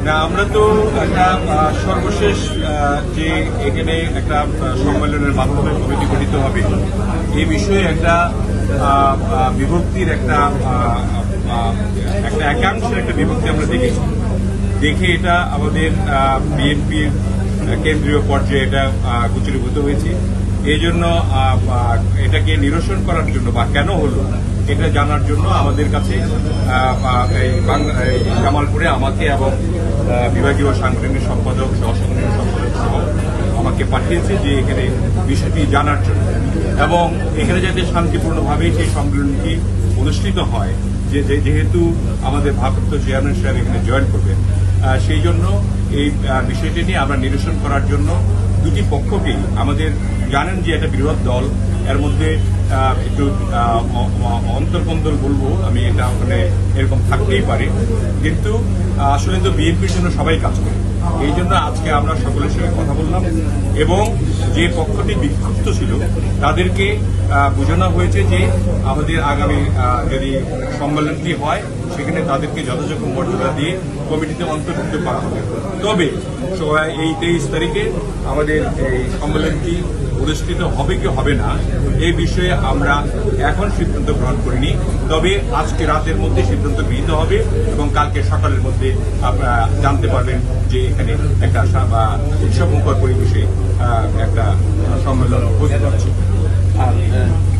না, আমরা তো একটা সর্বশেষ যে এখানে একটা সম্মেলনের মাধ্যমে কমিটি গঠিত হবে এই বিষয়ে একটা বিভক্তির একটা একাংশের একটা বিভক্তি আমরা দেখেছি। দেখে এটা আমাদের বিএনপির কেন্দ্রীয় পর্যায়ে এটা গোচরীভূত হয়েছে। এই জন্য এটাকে নিরসন করার জন্য বা কেন হলো এটা জানার জন্য আমাদের কাছে জামালপুরে আমাকে এবং বিভাগীয় সাংগঠনিক সম্পাদক সহসাংগঠনিক সম্পাদক সহ আমাকে পাঠিয়েছে যে এখানে বিষয়টি জানার জন্য এবং এখানে যাতে শান্তিপূর্ণভাবে সেই সম্মেলনটি অনুষ্ঠিত হয়, যেহেতু আমাদের ভারপ্রাপ্ত চেয়ারম্যান সাহেব এখানে জয়েন করবেন, সেই জন্য এই বিষয়টি নিয়ে আমরা নিরসন করার জন্য দুটি পক্ষকেই আমাদের জানেন যে একটা বৃহৎ দল, এর মধ্যে একটু অন্তর্কন্দল বলবো আমি, এটা ওখানে এরকম থাকতেই পারে, কিন্তু আসলে তো বিএনপির জন্য সবাই কাজ করে। এই জন্য আজকে আমরা সকলের সঙ্গে কথা বললাম এবং যে পক্ষটি বিক্ষুব্ধ ছিল তাদেরকে বোঝানো হয়েছে যে আমাদের আগামী যদি সম্মেলনটি হয় সেখানে তাদেরকে যথাযথ মর্যাদা দিয়ে কমিটিতে অন্তর্ভুক্ত করা হবে। তবে এই 23 তারিখে আমাদের এই সম্মেলনটি অনুষ্ঠিত হবে কি হবে না এই বিষয়ে আমরা এখন সিদ্ধান্ত গ্রহণ করিনি। তবে আজকে রাতের মধ্যে সিদ্ধান্ত গৃহীত হবে এবং কালকে সকালের মধ্যে আপনারা জানতে পারবেন যে এখানে একটা উৎসবমুখর পরিবেশে একটা সম্মেলন হতে যাচ্ছে। আর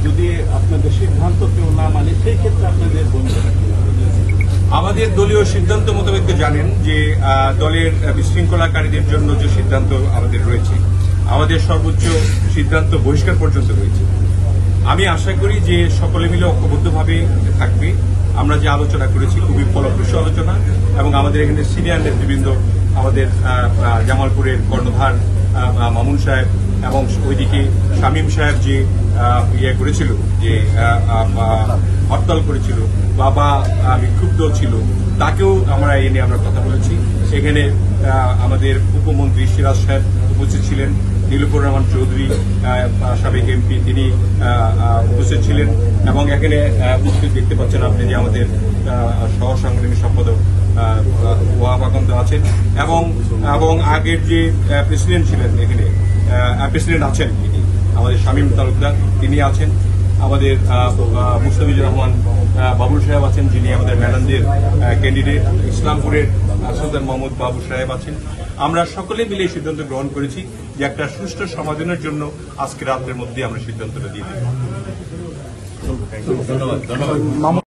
যদি আপনাদের সিদ্ধান্ত কেউ না মানে সেই ক্ষেত্রে আপনাদের আমাদের দলীয় সিদ্ধান্ত মোতাবেক জানেন যে দলের বিশৃঙ্খলাকারীদের জন্য যে সিদ্ধান্ত আমাদের রয়েছে, আমাদের সর্বোচ্চ সিদ্ধান্ত বহিষ্কার পর্যন্ত রয়েছে। আমি আশা করি যে সকলে মিলে ঐক্যবদ্ধভাবে থাকবে। আমরা যে আলোচনা করেছি খুবই ফলপ্রসূ আলোচনা এবং আমাদের এখানে সিনিয়র নেতৃবৃন্দ, আমাদের জামালপুরের কর্ণধার মামুন সাহেব এবং ওইদিকে শামীম সাহেব যে করেছিল, যে হরতাল করেছিল বা বিক্ষুব্ধ ছিল, তাকেও আমরা এ নিয়ে আমরা কথা বলেছি। সেখানে আমাদের উপমন্ত্রী সিরাজ সাহেব উপস্থিত ছিলেন, নীলুপুর রহমান চৌধুরী সাবেক এমপি তিনি উপস্থিত ছিলেন এবং এখানে উপস্থিত দেখতে পাচ্ছেন আপনি যে আমাদের সহ সাংগঠনিক সম্পাদক ওয়াহাবাকান্ত আছেন এবং আগের যে প্রেসিডেন্ট ছিলেন এখানে প্রেসিডেন্ট আছেন তিনি আমাদের শামীম তালুকদার, তিনি আছেন। আমাদের মুস্তাফিজুর রহমান বাবুল সাহেব আছেন, যিনি আমাদের ম্যাডামদের ক্যান্ডিডেট। ইসলামপুরের সুলতান মোহাম্মদ বাবু সাহেব আছেন। আমরা সকলে মিলে সিদ্ধান্ত গ্রহণ করেছি যে একটা সুষ্ঠু সমাধানের জন্য আজকে রাতের মধ্যে আমরা সিদ্ধান্তটা দিয়ে দেব। ধন্যবাদ।